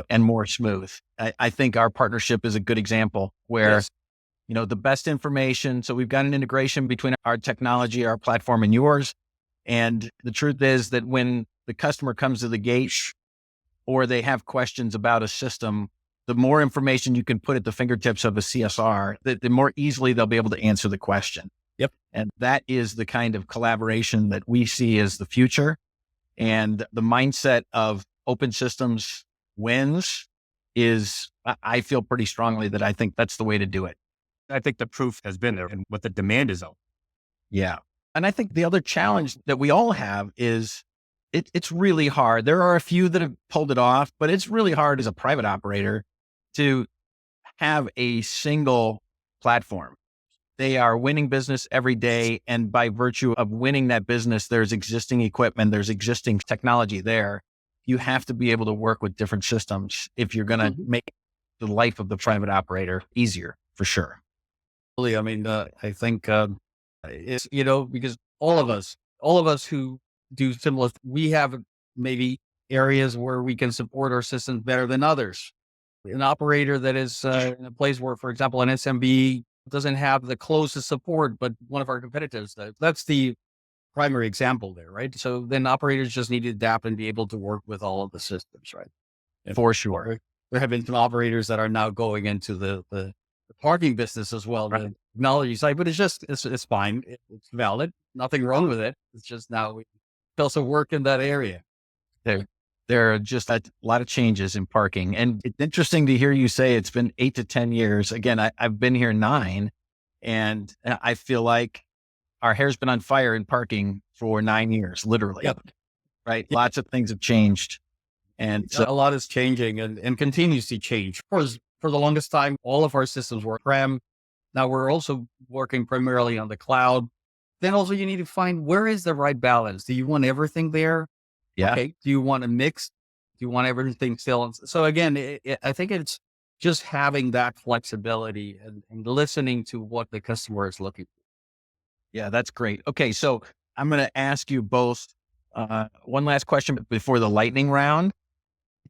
and more smooth. I think our partnership is a good example where, the best information. So we've got an integration between our technology, our platform, and yours. And the truth is that when the customer comes to the gate or they have questions about a system, the more information you can put at the fingertips of a CSR, the more easily they'll be able to answer the question. Yep. And that is the kind of collaboration that we see as the future. And the mindset of open systems wins is, I feel pretty strongly that I think that's the way to do it. I think the proof has been there and what the demand is out. Yeah. And I think the other challenge that we all have is it's really hard. There are a few that have pulled it off, but it's really hard as a private operator to have a single platform. They are winning business every day. And by virtue of winning that business, there's existing equipment, there's existing technology there. You have to be able to work with different systems if you're going to make the life of the private operator easier, for sure. I mean, I think it's, because all of us who do similar, we have maybe areas where we can support our systems better than others. An operator that is in a place where, for example, an SMB doesn't have the closest support, but one of our competitors does. That's the primary example there, right? So then operators just need to adapt and be able to work with all of the systems, right? And for sure. There have been some operators that are now going into the parking business as well, the technology side, but it's fine. It's valid. Nothing wrong with it. It's just now we also work in that area. There are just a lot of changes in parking. And it's interesting to hear you say it's been 8 to 10 years. Again, I've been here 9, and I feel like our hair's been on fire in parking for 9 years, literally. Yep. Right. Yep. Lots of things have changed. And so a lot is changing and continues to change. For the longest time, all of our systems were on-prem. Now we're also working primarily on the cloud. Then also you need to find where is the right balance. Do you want everything there? Yeah. Okay. Do you want a mix? Do you want everything still? So again, I think it's just having that flexibility and listening to what the customer is looking for. Yeah, that's great. Okay. So I'm going to ask you both one last question before the lightning round.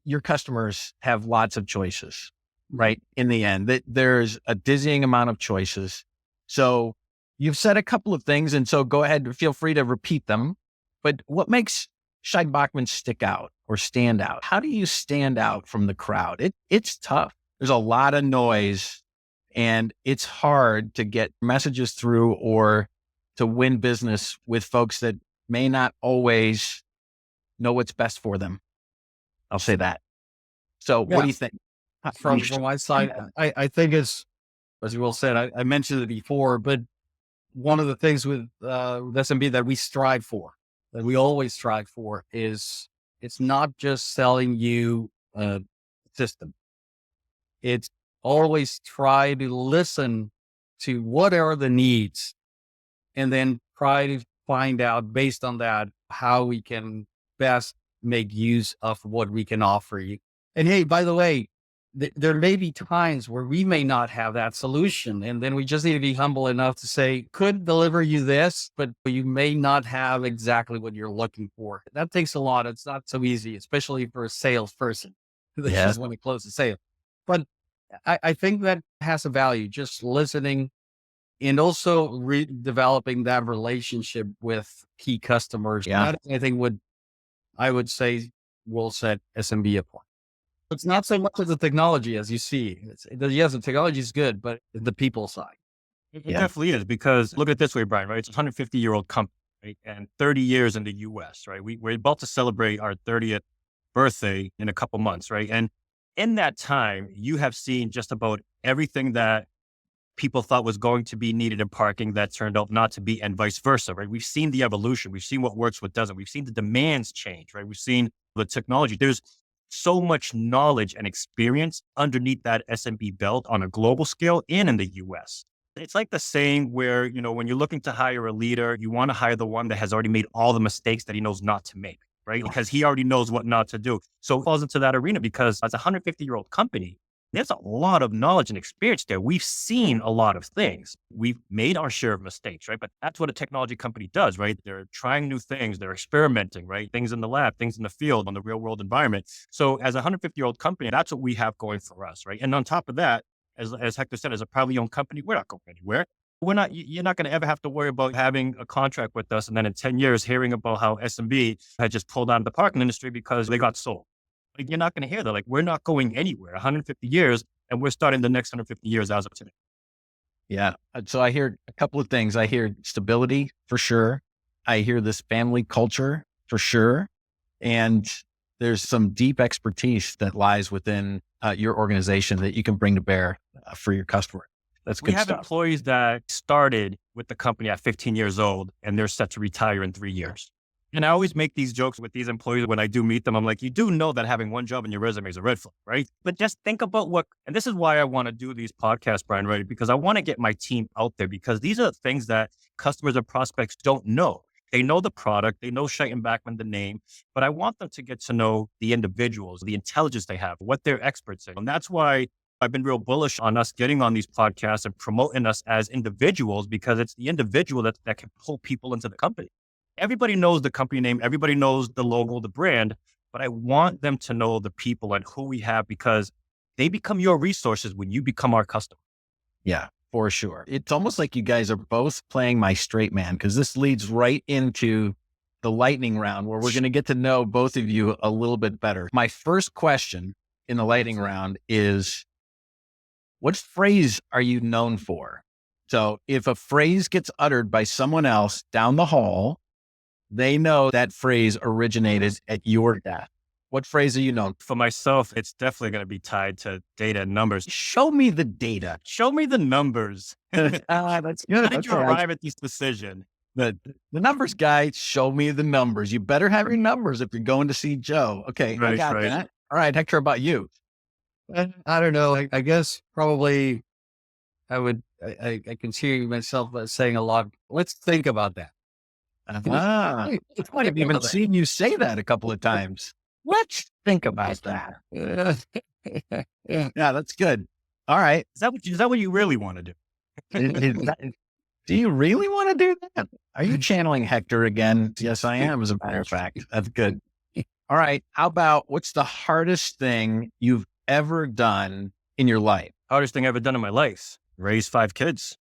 Your customers have lots of choices, right? In the end, there's a dizzying amount of choices. So You've said a couple of things, and so go ahead, feel free to repeat them. But what makes Scheidt Bachmann stick out or stand out? How do you stand out from the crowd? It's tough. There's a lot of noise, and it's hard to get messages through or to win business with folks that may not always know what's best for them. I'll say that. So what do you think? From my side, I think it's, as you well said, I mentioned it before, but one of the things with SMB that we strive for, that we always strive for, is it's not just selling you a system. It's always try to listen to what are the needs and then try to find out based on that how we can best make use of what we can offer you. And hey, by the way, there may be times where we may not have that solution. And then we just need to be humble enough to say, could deliver you this, but you may not have exactly what you're looking for. That takes a lot. It's not so easy, especially for a salesperson who just want to close the sale. But I think that has a value, just listening and also redeveloping that relationship with key customers. Yeah. That, I think, I would say will set SMB apart. It's not so much of the technology as you see. Yes, the technology is good, but the people side. It definitely is, because look at it this way, Brian, right? It's a 150-year-old company, right? And 30 years in the US, right? We're about to celebrate our 30th birthday in a couple months, right? And in that time, you have seen just about everything that people thought was going to be needed in parking that turned out not to be, and vice versa, right? We've seen the evolution. We've seen what works, what doesn't. We've seen the demands change, right? We've seen the technology. There's so much knowledge and experience underneath that SMB belt on a global scale and in the US. It's like the saying where, when you're looking to hire a leader, you want to hire the one that has already made all the mistakes that he knows not to make, right? Because he already knows what not to do. So it falls into that arena, because as a 150-year-old company, there's a lot of knowledge and experience there. We've seen a lot of things. We've made our share of mistakes, right? But that's what a technology company does, right? They're trying new things. They're experimenting, right? Things in the lab, things in the field, on the real world environment. So as a 150-year-old company, that's what we have going for us, right? And on top of that, as Hector said, as a privately owned company, we're not going anywhere. You're not going to ever have to worry about having a contract with us and then in 10 years hearing about how SMB had just pulled out of the parking industry because they got sold. Like, you're not going to hear that. Like, we're not going anywhere. 150 years, and we're starting the next 150 years as of today. Yeah. So I hear a couple of things. I hear stability for sure. I hear this family culture for sure. And there's some deep expertise that lies within your organization that you can bring to bear for your customer. That's good stuff. We have employees that started with the company at 15 years old, and they're set to retire in 3 years. And I always make these jokes with these employees when I do meet them. I'm like, you do know that having one job in your resume is a red flag, right? But just think about and this is why I want to do these podcasts, Brian, right? Because I want to get my team out there, because these are things that customers and prospects don't know. They know the product, they know Scheidt Bachmann, the name, but I want them to get to know the individuals, the intelligence they have, what they're experts in. And that's why I've been real bullish on us getting on these podcasts and promoting us as individuals, because it's the individual that can pull people into the company. Everybody knows the company name. Everybody knows the logo, the brand, but I want them to know the people and who we have, because they become your resources when you become our customer. Yeah, for sure. It's almost like you guys are both playing my straight man, because this leads right into the lightning round where we're going to get to know both of you a little bit better. My first question in the lightning round is, what phrase are you known for? So if a phrase gets uttered by someone else down the hall, they know that phrase originated at your desk. What phrase are you known for? For myself, it's definitely going to be tied to data and numbers. Show me the data. Show me the numbers. That's good. How did you arrive at this decision? The numbers guy, show me the numbers. You better have your numbers if you're going to see Joe. Okay, I got that. All right, Hector, about you? I don't know. I guess probably I can see myself saying a lot. Let's think about that. I've even seen you say that a couple of times. Let's think about that. Yeah, that's good. All right. Is that what you really want to do? Do you really want to do that? Are you channeling Hector again? Yes, I am, as a matter of fact. That's good. All right. How about, what's the hardest thing you've ever done in your life? Hardest thing I've ever done in my life? Raise 5 kids.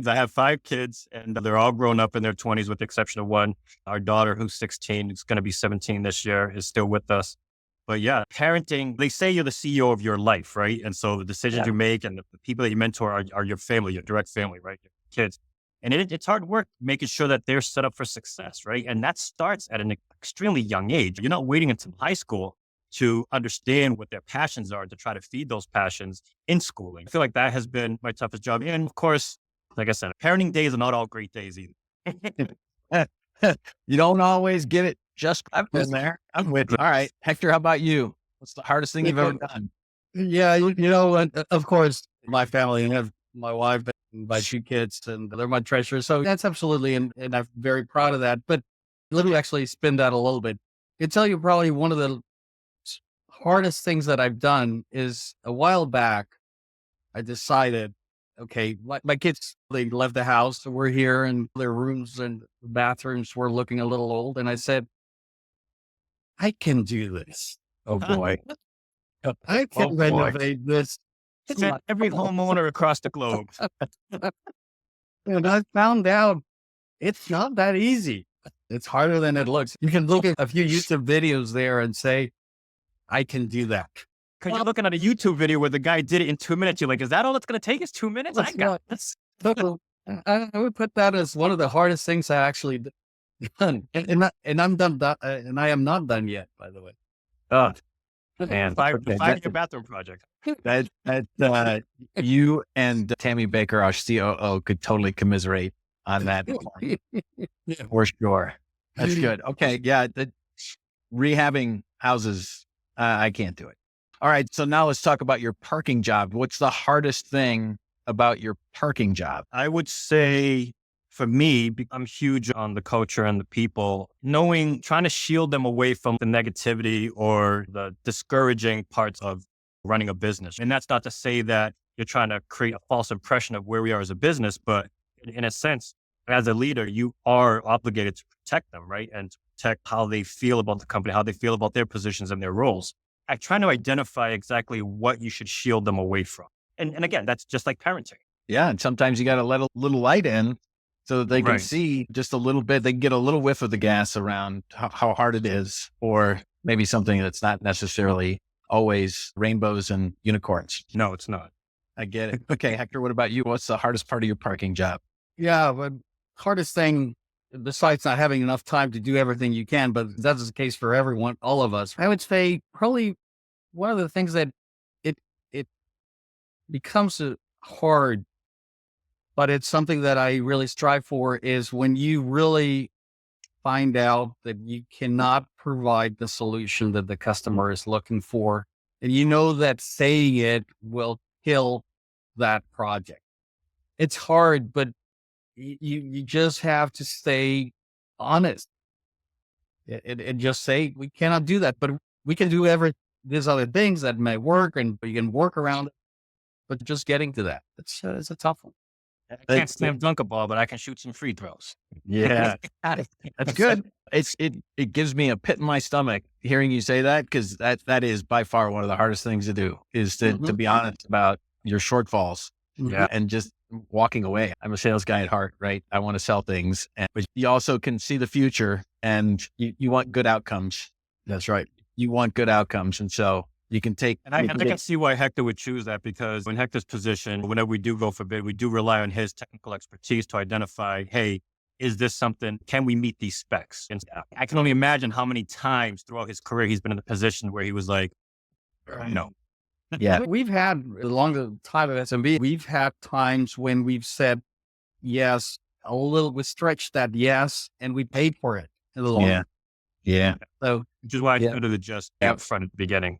I have 5 kids and they're all grown up in their 20s with the exception of one. Our daughter, who's 16, is going to be 17 this year, is still with us. But yeah, parenting, they say you're the CEO of your life, right? And so the decisions you make and the people that you mentor are your family, your direct family, right? Your kids. And it's hard work making sure that they're set up for success, right? And that starts at an extremely young age. You're not waiting until high school to understand what their passions are, to try to feed those passions in schooling. I feel like that has been my toughest job. And of course, like I said, parenting days are not all great days either. You don't always get it. Just I've been there. I'm with you. All right, Hector, how about you? What's the hardest thing you've ever done? Yeah, you know, and of course, my family and have my wife and my 2 kids, and they're my treasures. So that's absolutely, and I'm very proud of that. But let me actually spin that a little bit. I can tell you probably one of the hardest things that I've done is a while back, I decided, okay, my kids, they left the house. So we're here and their rooms and bathrooms were looking a little old. And I said, I can do this. Oh boy. I can renovate this. Every homeowner across the globe. And I found out it's not that easy. It's harder than it looks. You can look at a few YouTube videos there and say, I can do that. Because you're looking at a YouTube video where the guy did it in 2 minutes. You're like, is that all it's going to take? Is 2 minutes? I got this. I would put that as one of the hardest things I actually done. And I'm done that. And I am not done yet, by the way. Oh, man. Five-year bathroom project. That you and Tammy Baker, our COO, could totally commiserate on that. For sure. That's good. Okay. Yeah. Rehabbing houses, I can't do it. All right. So now let's talk about your parking job. What's the hardest thing about your parking job? I would say for me, I'm huge on the culture and the people, trying to shield them away from the negativity or the discouraging parts of running a business. And that's not to say that you're trying to create a false impression of where we are as a business, but in a sense, as a leader, you are obligated to protect them, right? And to protect how they feel about the company, how they feel about their positions and their roles. I try to identify exactly what you should shield them away from. And again, that's just like parenting. Yeah. And sometimes you got to let a little light in so that they can see just a little bit. They can get a little whiff of the gas around how hard it is, or maybe something that's not necessarily always rainbows and unicorns. No, it's not. I get it. Okay, Hector, what about you? What's the hardest part of your parking job? Yeah, but hardest thing, besides not having enough time to do everything you can, but that's the case for everyone, all of us. I would say probably one of the things that it becomes hard, but it's something that I really strive for, is when you really find out that you cannot provide the solution that the customer is looking for. And you know that saying it will kill that project. It's hard, but you just have to stay honest and just say, we cannot do that, but we can do these other things that may work and you can work around it. But just getting to that, it's a tough one. I can't slam dunk a ball, but I can shoot some free throws. Yeah, that's good. It gives me a pit in my stomach hearing you say that, because that is by far one of the hardest things to do, is to be honest about your shortfalls. Yeah, and just walking away. I'm a sales guy at heart, right? I want to sell things, but you also can see the future, and you want good outcomes. That's right. You want good outcomes, and so you can take. And I can see why Hector would choose that, because in Hector's position, whenever we do go for bid, we do rely on his technical expertise to identify, hey, is this something, can we meet these specs? And I can only imagine how many times throughout his career he's been in the position where he was like, no. Yeah. We've had, along the time of SMB, we've had times when we've said yes, we stretched that yes, and we paid for it in the long run. Yeah. So, which is why I should have just up front at the beginning.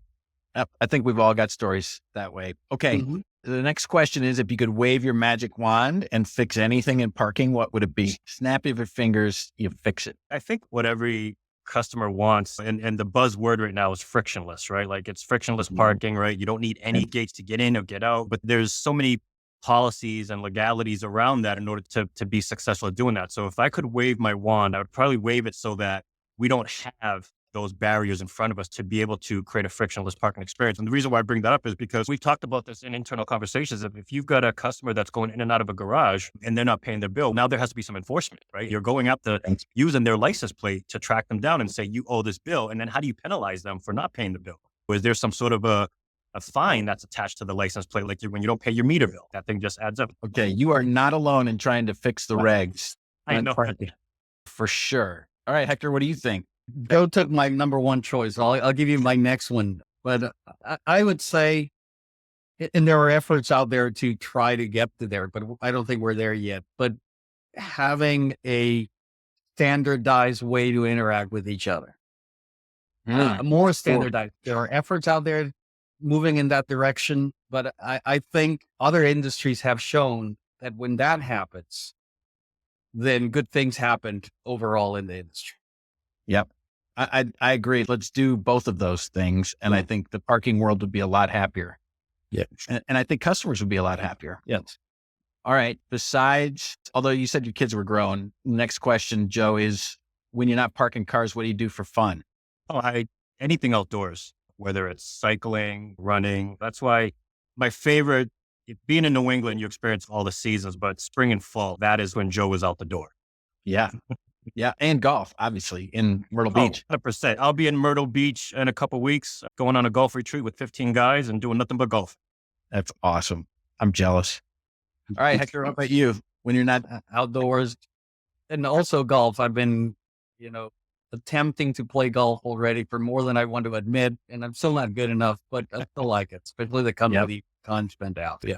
I think we've all got stories that way. Okay. The next question is, if you could wave your magic wand and fix anything in parking, what would it be? Snap of your fingers, you fix it. I think what every customer wants, and the buzzword right now is frictionless, right? Like, it's frictionless parking, right? You don't need any gates to get in or get out, but there's so many policies and legalities around that in order to be successful at doing that. So if I could wave my wand, I would probably wave it so that we don't have those barriers in front of us to be able to create a frictionless parking experience. And the reason why I bring that up is because we've talked about this in internal conversations. If you've got a customer that's going in and out of a garage and they're not paying their bill, now there has to be some enforcement, right? You're going up to using their license plate to track them down and say, you owe this bill. And then how do you penalize them for not paying the bill? Is there some sort of a fine that's attached to the license plate? Like when you don't pay your meter bill, that thing just adds up. Okay. You are not alone in trying to fix the regs. I know. For sure. All right, Hector, what do you think? Joe took my number one choice. I'll give you my next one. But I would say, and there are efforts out there to try to get to there, but I don't think we're there yet. But having a standardized way to interact with each other, more standardized. There are efforts out there moving in that direction. But I think other industries have shown that when that happens, then good things happened overall in the industry. Yep. I agree. Let's do both of those things. And I think the parking world would be a lot happier. Yeah. And I think customers would be a lot happier. Yes. All right. Besides, although you said your kids were grown, next question, Joe, is when you're not parking cars, what do you do for fun? Anything outdoors, whether it's cycling, running. That's why my favorite, being in New England, you experience all the seasons, but spring and fall, that is when Joe is out the door. Yeah. Yeah. And golf, obviously, in Myrtle Beach. 100%. I'll be in Myrtle Beach in a couple of weeks, going on a golf retreat with 15 guys and doing nothing but golf. That's awesome. I'm jealous. All right, Hector, how about you? When you're not Outdoors and also golf, I've been, attempting to play golf already for more than I want to admit. And I'm still not good enough, but I still like it, especially the comes with the time spent out. Yeah.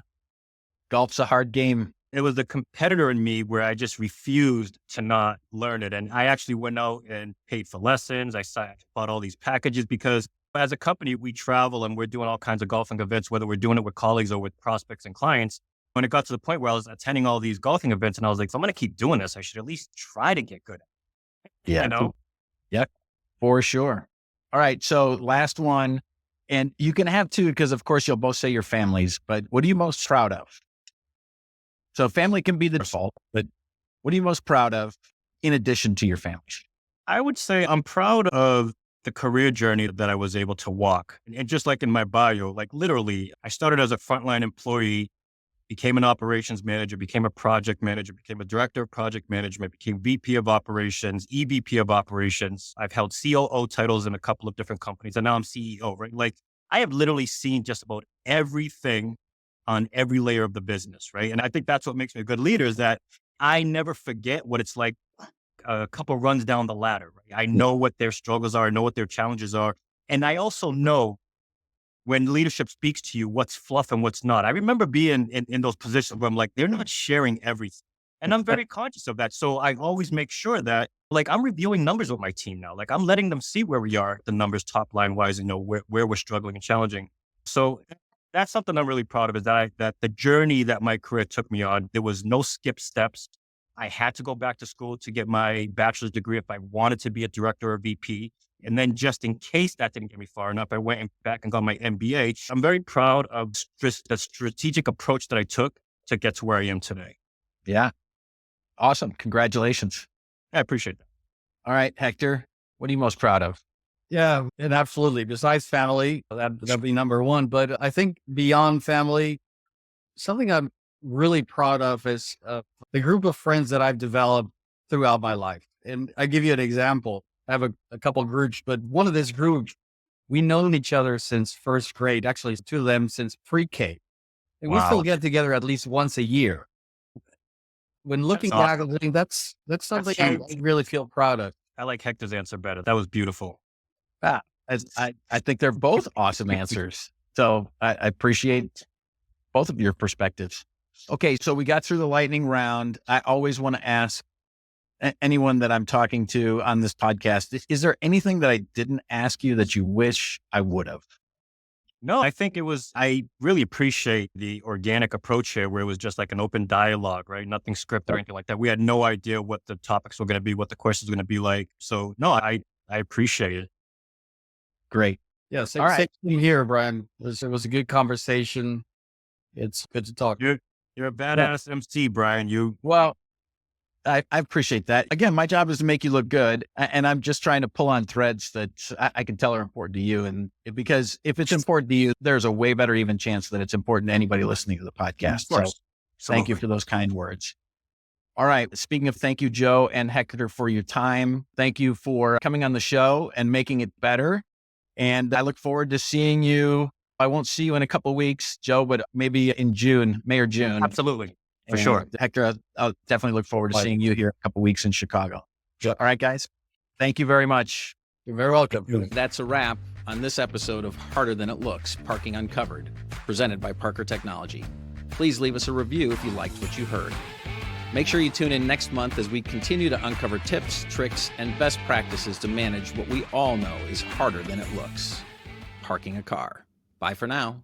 Golf's a hard game. It was the competitor in me where I just refused to not learn it. And I actually went out and paid for lessons. I bought all these packages because as a company, we travel and we're doing all kinds of golfing events, whether we're doing it with colleagues or with prospects and clients. When it got to the point where I was attending all these golfing events and I was like, if I'm going to keep doing this, I should at least try to get good at it. Yeah. Yeah, for sure. All right. So last one, and you can have two, because of course you'll both say your families, but what are you most proud of? So family can be the default, but what are you most proud of in addition to your family? I would say I'm proud of the career journey that I was able to walk. And just like in my bio, like literally, I started as a frontline employee, became an operations manager, became a project manager, became a director of project management, became VP of operations, EVP of operations. I've held COO titles in a couple of different companies, and now I'm CEO, right? Like I have literally seen just about everything on every layer of the business, right? And I think that's what makes me a good leader is that I never forget what it's like a couple runs down the ladder, right? I know what their struggles are, I know what their challenges are. And I also know when leadership speaks to you, what's fluff and what's not. I remember being in those positions where I'm like, they're not sharing everything. And I'm very conscious of that. So I always make sure that like I'm reviewing numbers with my team now. Like I'm letting them see where we are, the numbers top line wise, where we're struggling and challenging. So that's something I'm really proud of is that the journey that my career took me on, there was no skip steps. I had to go back to school to get my bachelor's degree if I wanted to be a director or VP. And then just in case that didn't get me far enough, I went back and got my MBA. I'm very proud of the strategic approach that I took to get to where I am today. Yeah. Awesome. Congratulations. I appreciate that. All right, Hector, what are you most proud of? Yeah, and absolutely. Besides family, that'd be number one. But I think beyond family, something I'm really proud of is the group of friends that I've developed throughout my life. And I give you an example. I have a couple of groups, but one of this group, we known each other since first grade, actually two of them since pre-K. And we still get together at least once a year. When looking back, I think that's something I really feel proud of. I like Hector's answer better. That was beautiful. I think they're both awesome answers. So I appreciate both of your perspectives. Okay, so we got through the lightning round. I always want to ask anyone that I'm talking to on this podcast, is there anything that I didn't ask you that you wish I would have? No, I think I really appreciate the organic approach here where it was just like an open dialogue, right? Nothing scripted or anything like that. We had no idea what the topics were going to be, what the questions were going to be like. So no, I appreciate it. Great. Yeah. Same here, Brian. It was a good conversation. It's good to talk. You're a badass MC, Brian. Well, I appreciate that. Again, my job is to make you look good. And I'm just trying to pull on threads that I can tell are important to you. And because if it's important to you, there's a way better even chance that it's important to anybody listening to the podcast. Of course. So thank you for those kind words. All right. Speaking of thank you, Joe and Hector, for your time. Thank you for coming on the show and making it better. And I look forward to seeing you. I won't see you in a couple of weeks, Joe, but maybe in June, May or June. Absolutely. For sure. Hector, I'll definitely look forward to seeing you here in a couple of weeks in Chicago. Sure. All right, guys. Thank you very much. You're very welcome. That's a wrap on this episode of Harder Than It Looks, Parking Uncovered, presented by Parker Technology. Please leave us a review if you liked what you heard. Make sure you tune in next month as we continue to uncover tips, tricks, and best practices to manage what we all know is harder than it looks, parking a car. Bye for now.